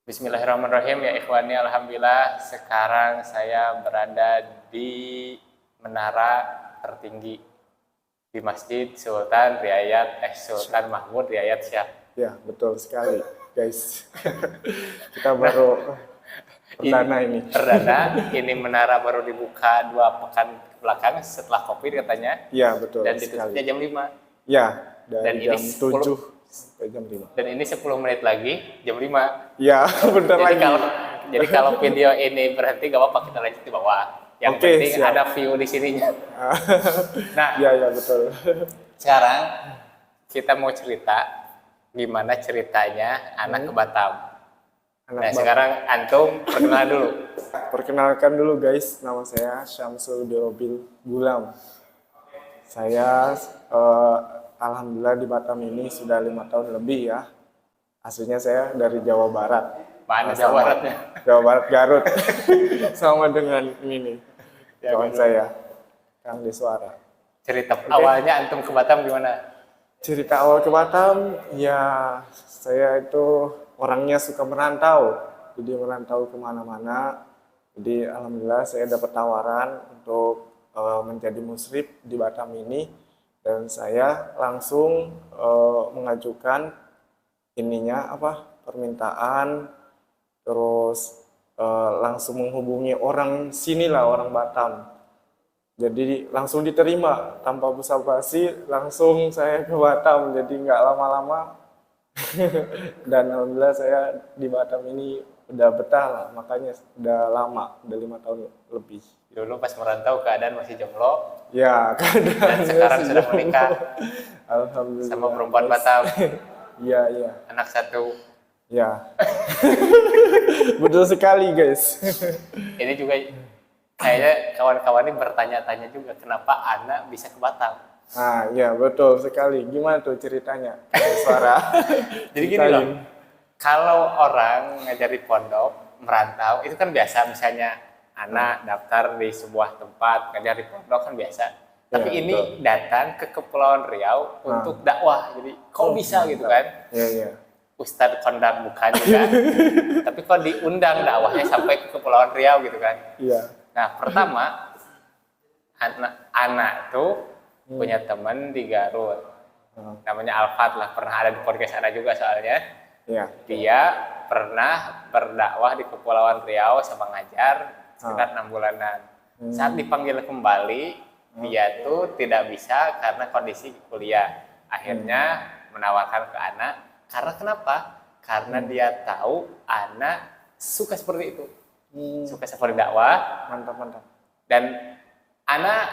Bismillahirrahmanirrahim ya ikhwani, alhamdulillah sekarang saya berada di menara tertinggi di Masjid Sultan Mahmud Riyad Shah. Ya, betul sekali, guys. Kita baru perdana ini. Ini menara baru dibuka 2 pekan belakang setelah Covid katanya. Ya, betul. Dan ditutupnya jam 5. Ya, dari dan jam ini 7 sampai jam 5. Dan ini 10 menit lagi jam 5. Ya, bentar lagi. Jadi kalau video ini berhenti gak apa-apa, kita lanjut di bawah. Yang penting siap. Ada view di sininya. Nah, ya betul. Sekarang kita mau cerita gimana ceritanya anak ke Batam. Sekarang antum perkenalan dulu. Perkenalkan dulu guys, nama saya Syamsul Birobil Gulam. Saya alhamdulillah di Batam ini sudah 5 tahun lebih ya. Aslinya saya dari Jawa Barat. Mana Jawa Baratnya? Jawa Barat Garut. Sama dengan ini kawan saya, Kang Deswara. Cerita awalnya antum ke Batam gimana? Cerita awal ke Batam, ya saya itu orangnya suka merantau. Jadi merantau kemana-mana. Jadi alhamdulillah saya dapat tawaran untuk menjadi musrif di Batam ini. Dan saya langsung mengajukan permintaan, terus langsung menghubungi orang sinilah, orang Batam. Jadi langsung diterima tanpa basa-basi, langsung saya ke Batam. Jadi nggak lama-lama. Dan alhamdulillah saya di Batam ini udah betah lah, makanya udah lama, udah 5 tahun lebih. Dulu pas merantau keadaan masih jomblo. Ya, keadaan. Dan sekarang sudah menikah. Alhamdulillah. Sama perempuan Batam. Iya. Anak 1. Ya. Betul sekali, guys. Ini juga kayaknya kawan-kawan ini bertanya-tanya juga kenapa anak bisa ke Batam. Nah, ya betul sekali. Gimana tuh ceritanya? Suara. Jadi gini loh. Kalau orang ngajar di pondok, merantau, itu kan biasa, misalnya anak daftar di sebuah tempat, ngajar di pondok kan biasa. Tapi ini betul. Datang ke Kepulauan Riau untuk dakwah. Jadi kok bisa gitu kan? Iya. Ustadz kondang bukan juga. Tapi kok diundang dakwahnya sampai ke Kepulauan Riau gitu kan? Iya. Nah, pertama anak tuh punya teman di Garut. Namanya Alfat lah, pernah ada di podcast Ana juga soalnya. Iya. Dia pernah berdakwah di Kepulauan Riau sama ngajar sekitar 6 bulanan. Saat dipanggil kembali, dia tuh tidak bisa karena kondisi kuliah. Akhirnya menawarkan ke anak. Karena kenapa? Karena dia tahu anak suka seperti itu. Suka seperti dakwah. Mantap. Dan anak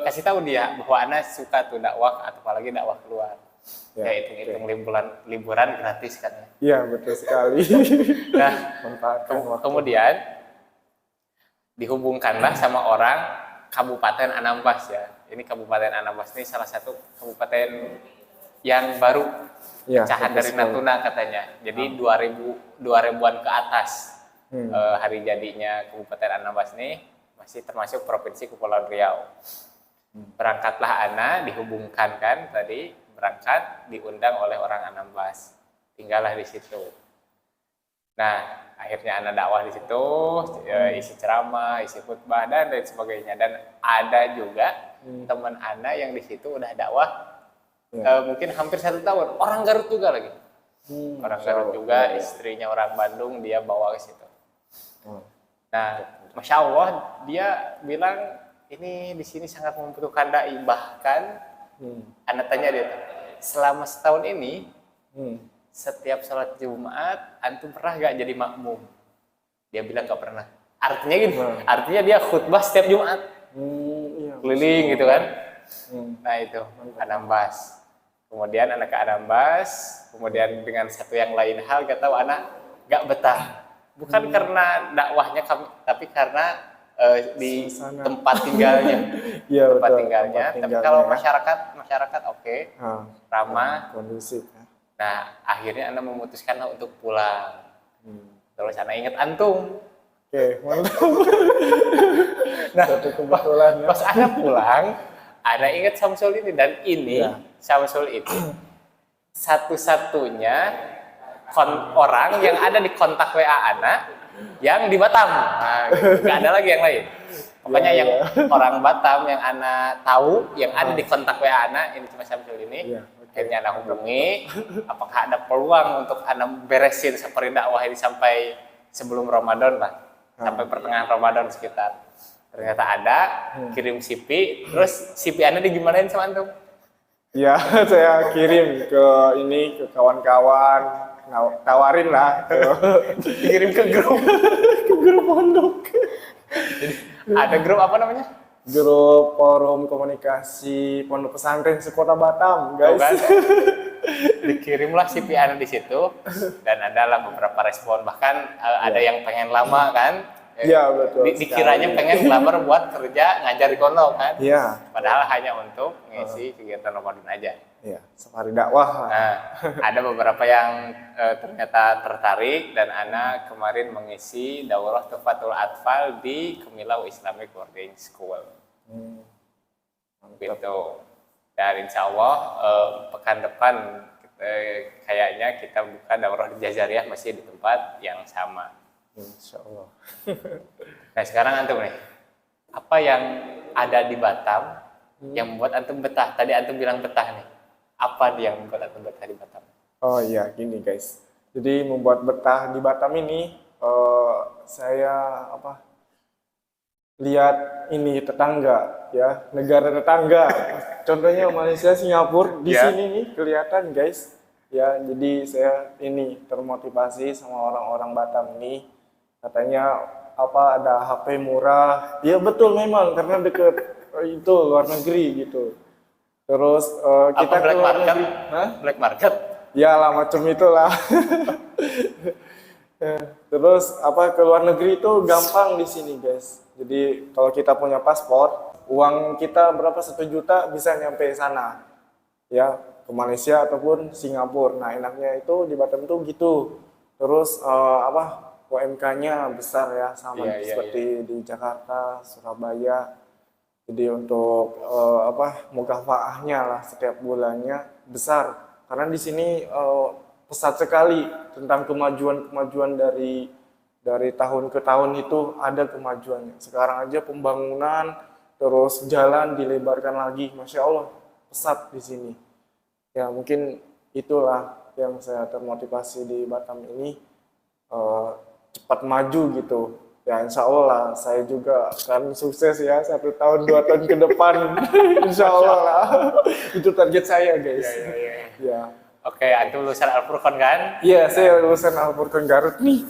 kasih tahu dia bahwa anak suka tuh dakwah, atau apalagi dakwah keluar. Ya hitung-hitung liburan gratis kan ya. Iya, betul sekali. Nah, kemudian dihubungkanlah sama orang Kabupaten Anambas ya. Ini Kabupaten Anambas ini salah satu kabupaten yang baru pecahan dari Natuna katanya. Jadi 2000-an ke atas hari jadinya Kabupaten Anambas ini masih termasuk Provinsi Kepulauan Riau. Berangkatlah Ana, dihubungkan kan tadi, berangkat diundang oleh orang Anambas. Tinggallah di situ. Nah, akhirnya Ana dakwah di situ, isi ceramah, isi khutbah dan lain sebagainya. Dan ada juga teman Ana yang di situ udah dakwah mungkin hampir 1 tahun. Orang Garut juga lagi. Orang Garut juga, istrinya orang Bandung, dia bawa ke situ. Nah, Masya Allah, dia bilang ini di sini sangat membutuhkan dai. Bahkan, Anda tanya dia, selama setahun ini, setiap sholat Jumat, antum pernah gak jadi makmum? Dia bilang gak pernah. Artinya gini, artinya dia khutbah setiap Jumat, keliling gitu kan. Nah itu, Anambas. Kemudian anak ke Anambas, kemudian dengan satu yang lain hal, gak tahu anak gak betah. Bukan karena dakwahnya kami, tapi karena di tempat tinggalnya. Tempat tinggalnya. Tapi kalau masyarakat oke, ramah, kondusif. Nah, akhirnya Anda memutuskan untuk pulang. Terus Anda ingat antum. Oke, mantap. Nah, pas Anda pulang, Anda ingat Syamsul ini. Dan ini, Syamsul itu satu-satunya orang yang ada di kontak WA Ana yang di Batam. Nah, nggak ada lagi yang lain. Pokoknya yang orang Batam yang Ana tahu yang ada di kontak WA Ana ini cuma Syamsul ini. Akhirnya Ana hubungi, apakah ada peluang untuk Ana beresin seperti dakwah ini sampai sebelum Ramadan lah, sampai pertengahan Ramadan sekitar. Ternyata ada, kirim CV, terus CV Ana digimanain sama antum? Ya, saya kirim ke kawan-kawan, tawarin lah. Kirim ke grup. Ke grup pondok. Ada grup apa namanya? Grup forum komunikasi pondok pesantren sekota Batam, guys. Kan? Dikirimlah CV Ana di situ dan adalah beberapa respon, bahkan ada yang pengen lama kan? Iya, betul. Dikiranya pengen ngelamar buat kerja ngajar di pondok kan? Iya. Padahal hanya untuk ngisi kegiatan Ramadan aja. Iya, safari dakwah. Nah, ada beberapa yang ternyata tertarik dan Ana kemarin mengisi daurah Tuhfatul Atfal di Kemilau Islamic Boarding School. Gitu. Dan insya Allah pekan depan kayaknya kita buka daurah di Jazariyah masih di tempat yang sama. Insya Allah. Nah sekarang antum nih, apa yang ada di Batam yang membuat antum betah? Tadi antum bilang betah nih. Apa dia yang membuat antum betah di Batam? Oh iya, gini guys. Jadi membuat betah di Batam ini, saya lihat ini tetangga, ya negara tetangga. Contohnya Malaysia, Singapura. Di sini nih kelihatan guys. Ya, jadi saya ini termotivasi sama orang-orang Batam ini. Katanya ada HP murah. Ya betul memang karena deket itu luar negeri gitu. Terus kita black ke luar market? negeri. Hah? Black market? Ya lah macam itulah. Terus ke luar negeri itu gampang di sini guys. Jadi kalau kita punya paspor, uang kita berapa 1 juta bisa nyampe sana. Ya, ke Malaysia ataupun Singapura. Nah, enaknya itu di Batam tuh gitu. Terus UMK-nya besar ya, sama seperti di Jakarta, Surabaya. Jadi untuk mukafaahnya lah setiap bulannya besar. Karena di sini pesat sekali tentang kemajuan dari tahun ke tahun itu ada kemajuannya. Sekarang aja pembangunan, terus jalan dilebarkan lagi, masya Allah pesat di sini. Ya mungkin itulah yang saya termotivasi di Batam ini, cepat maju gitu. Ya insya Allah lah, saya juga akan sukses ya 1 tahun 2 tahun ke depan. Insya Allah lah. Itu target saya guys. Ya. Oke, antum lulusan Al-Furqan kan? Iya, saya lulusan Al-Furqan Garut nih.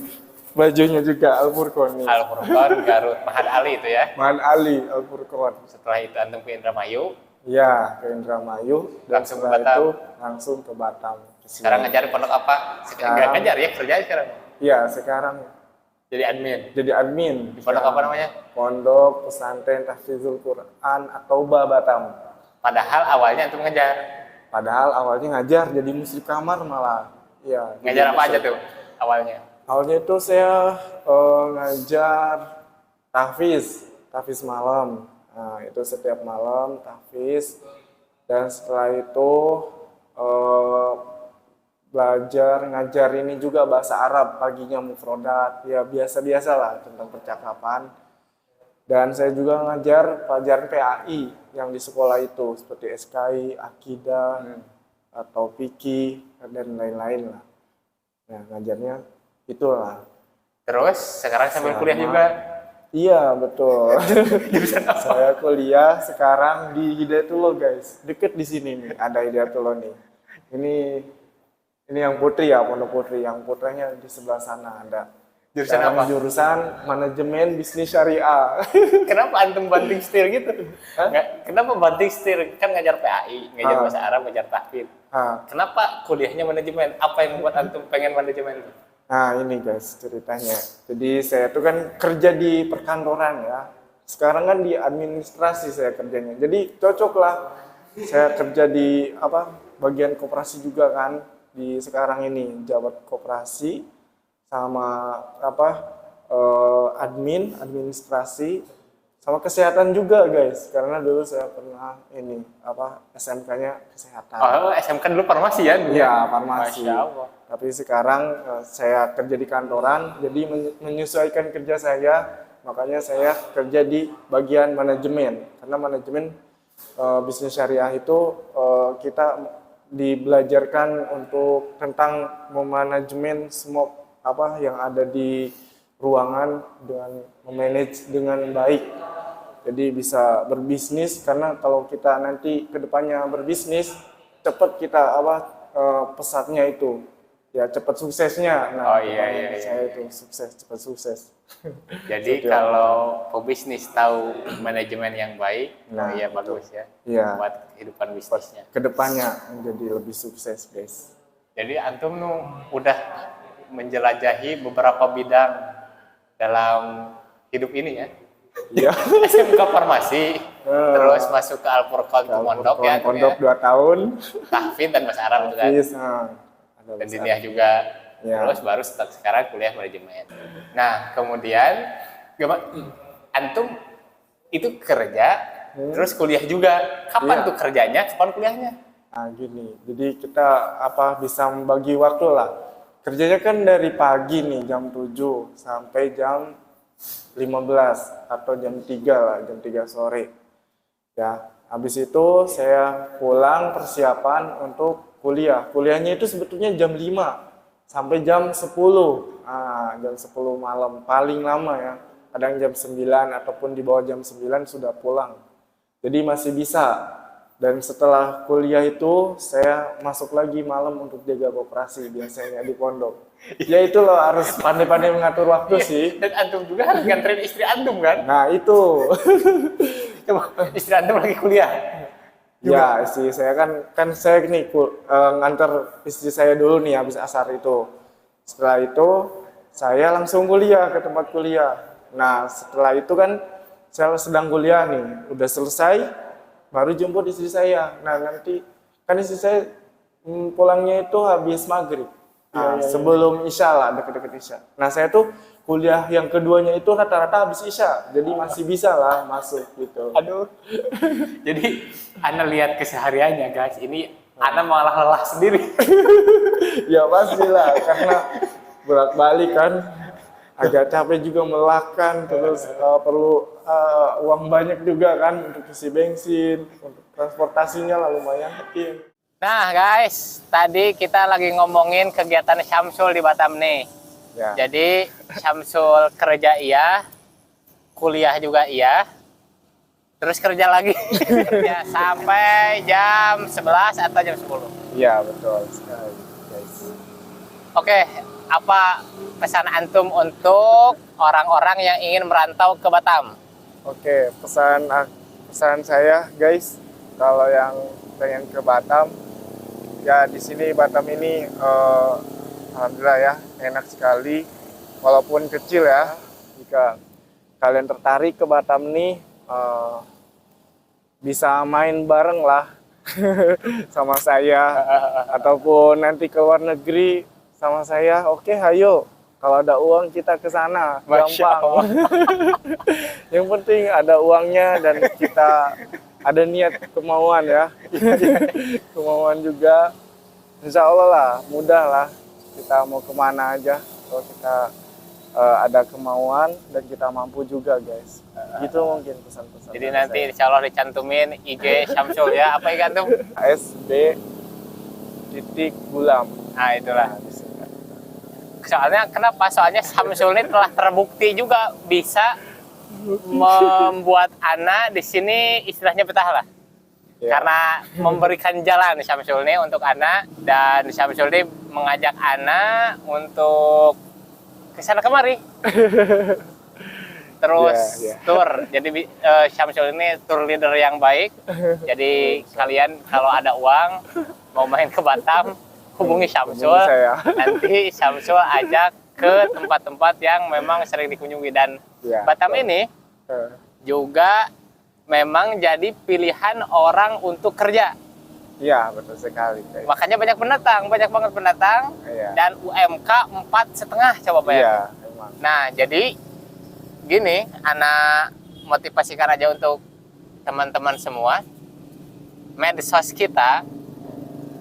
Bajunya juga Al-Furqan nih. Al-Furqan Garut, Mahat Ali itu ya? Mahat Ali Al-Furqan. Setelah itu antum ke Indramayu? Ya, ke Indramayu. Dan Langsung setelah ke Batam. itu langsung ke Batam. Sekarang ngajar di pondok apa? Nggak ngajar ya, kerja sekarang? Iya, sekarang. Jadi admin? Jadi admin. Di pondok apa namanya? Pondok Pesantren Tahfizul Quran At-Taubah Batam. Padahal awalnya antum ngajar? Padahal awalnya ngajar jadi muslim kamar malah. Ya. Ngajar apa aja tuh awalnya? Awalnya itu saya ngajar tahfiz malam. Nah, itu setiap malam tahfiz. Dan setelah itu belajar ngajar ini juga bahasa Arab, paginya mufrodat, ya biasa-biasa lah tentang percakapan. Dan saya juga ngajar pelajaran PAI yang di sekolah itu seperti SKI, Akidah, atau Fikih dan lain-lain lah. Nah, ngajarnya itulah. Terus sekarang sambil kuliah juga? Iya, betul. Saya kuliah sekarang di Hidayatullah, guys. Deket di sini nih, ada Hidayatullah nih. Ini yang putri ya, pondok putri. Yang putranya di sebelah sana ada. Jurusan apa? Jurusan manajemen bisnis syariah. Kenapa antum banting setir gitu? Kenapa banting setir? Kan ngajar PAI, ngajar bahasa Arab, ngajar tahfidz. Kenapa kuliahnya manajemen? Apa yang membuat antum pengen manajemen itu? Nah ini guys ceritanya. Jadi saya tuh kan kerja di perkantoran ya. Sekarang kan di administrasi saya kerjanya. Jadi cocok lah. Saya kerja di bagian koperasi juga kan. Di sekarang ini jabat koperasi sama administrasi sama kesehatan juga guys, karena dulu saya pernah ini SMK-nya kesehatan. Oh, SMK dulu farmasi ya? Iya, farmasi. Masya Allah. Tapi sekarang saya kerja di kantoran, jadi menyesuaikan kerja saya, makanya saya kerja di bagian manajemen. Karena manajemen bisnis syariah itu kita dibelajarkan untuk tentang memanajemen semua yang ada di ruangan dengan memanage dengan baik. Jadi bisa berbisnis, karena kalau kita nanti kedepannya berbisnis cepat kita pesatnya itu ya cepat suksesnya. Nah, iya. Saya itu cepat sukses. Jadi kalau pebisnis tahu manajemen yang baik, Nah, ya bagus ya. Iya. Buat kehidupan bisnisnya. Kedepannya menjadi lebih sukses guys. Jadi antum udah menjelajahi beberapa bidang dalam hidup ini ya. Iya. SMK farmasi, terus masuk ke Al-Furqan ke Pondok ya. Pondok 2 tahun. Tahfidz dan bahasa Arab itu kan. Dan diniyah juga. Ya. Terus baru sekarang kuliah manajemen. Nah, kemudian antum itu kerja, terus kuliah juga. Kapan tuh kerjanya? Kapan kuliahnya? Nah, gini. Jadi kita bisa membagi waktu lah. Kerjanya kan dari pagi nih jam 7 sampai jam 15 atau jam 3 lah, jam 3 sore. Ya, habis itu saya pulang persiapan untuk kuliah. Kuliahnya itu sebetulnya jam 5 sampai jam 10. Jam 10 malam paling lama ya. Kadang jam 9 ataupun di bawah jam 9 sudah pulang. Jadi masih bisa. Dan setelah kuliah itu saya masuk lagi malam untuk jaga operasi biasanya di pondok. Ya itu loh, harus pandai-pandai mengatur waktu sih. Dan antum juga harus nganterin istri antum kan? Nah itu. Istri antum lagi kuliah. Ya, istri saya kan saya nih nganter istri saya dulu nih habis asar itu. Setelah itu saya langsung kuliah ke tempat kuliah. Nah setelah itu kan saya sedang kuliah nih, udah selesai baru jemput istri saya. Nah nanti kan istri saya pulangnya itu habis maghrib. Sebelum isya lah, deket-deket isya. Nah saya tuh kuliah yang keduanya itu rata-rata habis isya, jadi masih bisa lah masuk gitu. Aduh. Jadi Ana lihat kesehariannya guys, ini Ana malah lelah sendiri. Ya pastilah, karena bolak-balik kan, agak capek juga melahkan, terus perlu uang banyak juga kan untuk isi bensin, untuk transportasinya lah lumayan. Nah guys, tadi kita lagi ngomongin kegiatan Syamsul di Batam nih. Ya. Jadi Syamsul kerja iya, kuliah juga iya, terus kerja lagi ya, sampai jam 11 atau jam 10. Iya betul sekali guys. Oke, apa pesan antum untuk orang-orang yang ingin merantau ke Batam? Oke, pesan saya guys, kalau yang pengen ke Batam, ya di sini Batam ini alhamdulillah ya enak sekali, walaupun kecil ya. Jika kalian tertarik ke Batam nih, bisa main bareng lah sama saya, ataupun nanti ke luar negeri sama saya. Oke, ayo. Kalau ada uang kita ke sana, gampang. Yang penting ada uangnya dan kita ada niat, kemauan ya. Kemauan juga, insya Allah lah, mudah lah. Kita mau kemana aja, kalau kita ada kemauan dan kita mampu juga guys. Gitu mungkin pesan-pesan. Jadi nanti saya, insya Allah dicantumin IG Syamsul ya. Apa ya antum? SB.Gulam. Nah itulah. Soalnya kenapa? Soalnya Syamsul ini telah terbukti juga bisa membuat Ana di sini istilahnya betah lah. Yeah. Karena memberikan jalan Syamsul ini untuk Ana, dan Syamsul ini mengajak Ana untuk ke sana kemari. Terus tour. Jadi Syamsul ini tour leader yang baik. Jadi kalian kalau ada uang mau main ke Batam, hubungi Syamsul. Nanti Syamsul ajak ke tempat-tempat yang memang sering dikunjungi, dan Batam ini juga memang jadi pilihan orang untuk kerja. Iya, betul sekali. Makanya banyak banget pendatang, dan UMK 4,5 coba bayangin. Iya, Nah, jadi gini, Ana motivasikan aja untuk teman-teman semua. Medsos kita,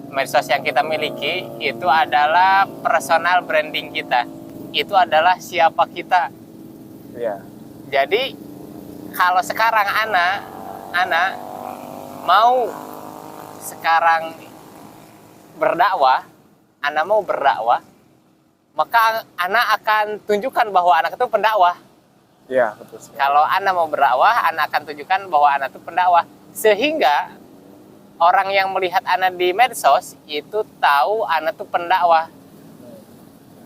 medsos yang kita miliki itu adalah personal branding kita. Itu adalah siapa kita. Iya. Jadi kalau sekarang anak mau sekarang berdakwah, anak mau berdakwah, maka anak akan tunjukkan bahwa anak itu pendakwah. Iya, betul sekali. Kalau anak mau berdakwah, anak akan tunjukkan bahwa anak itu pendakwah. Sehingga orang yang melihat anak di medsos itu tahu anak itu pendakwah.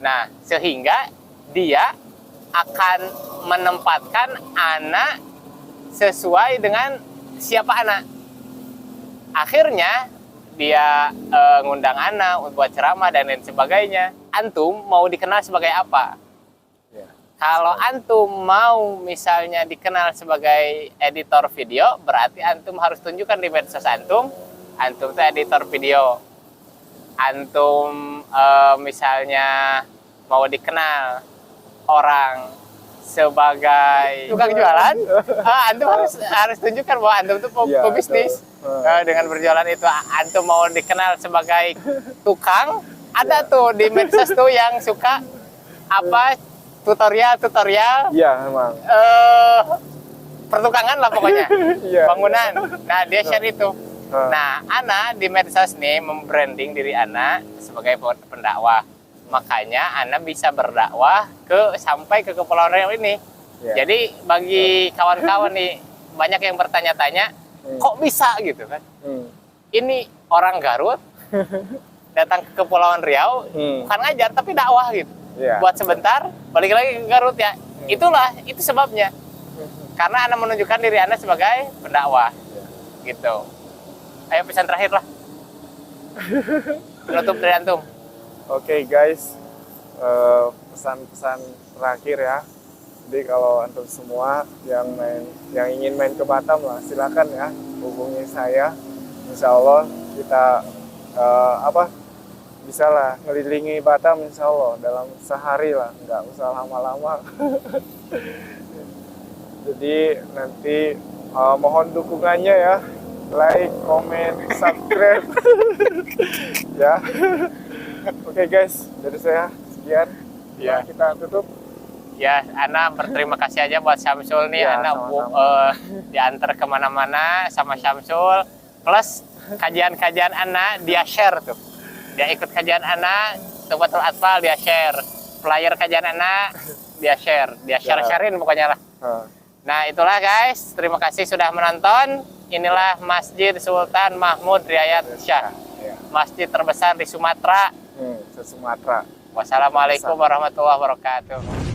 Nah, sehingga dia akan menempatkan anak sesuai dengan siapa anak. Akhirnya dia ngundang anak buat ceramah dan lain sebagainya. Antum mau dikenal sebagai apa? Iya. Kalau antum mau misalnya dikenal sebagai editor video, berarti antum harus tunjukkan di medsos antum itu editor video. Antum misalnya mau dikenal orang sebagai tukang jualan, antum harus tunjukkan bahwa antum itu pebisnis. Dengan berjualan itu, antum mau dikenal sebagai tukang, ada tuh di medsos tuh yang suka apa tutorial. Iya, memang. Pertukangan lah pokoknya. Iya. Bangunan. Nah, dia share itu. Nah, anak di medsos nih membranding diri anak sebagai pendakwah. Makanya anak bisa berdakwah sampai ke Kepulauan Riau ini. Yeah. Jadi bagi kawan-kawan nih banyak yang bertanya-tanya, kok bisa gitu kan? Ini orang Garut datang ke Kepulauan Riau bukan ngajar tapi dakwah gitu. Yeah. Buat sebentar balik lagi ke Garut ya. Itu sebabnya. Karena anak menunjukkan diri anak sebagai pendakwah. Gitu. Ayo pesan terakhir lah. Penutup dari antum. Oke, guys, pesan-pesan terakhir ya. Jadi kalau antum semua yang ingin main ke Batam lah, silakan ya hubungi saya. Insya Allah kita bisa lah ngelilingi Batam insya Allah dalam sehari lah, nggak usah lama-lama. Jadi nanti mohon dukungannya ya, like, comment, subscribe. Ya. Oke guys, dari saya sekian. Ya. Kita tutup. Ya, Ana berterima kasih aja buat Syamsul nih. Ya, Ana diantar kemana-mana sama Syamsul. Plus kajian-kajian Ana dia share tuh. Dia ikut kajian Ana, Tuhfatul Atfal dia share. Flyer kajian Ana dia share. Dia share-sharein pokoknya lah. Nah, itulah guys. Terima kasih sudah menonton. Inilah Masjid Sultan Mahmud Riyad Shah. Masjid terbesar di Sumatera. Sumatera. Wassalamualaikum warahmatullahi wabarakatuh.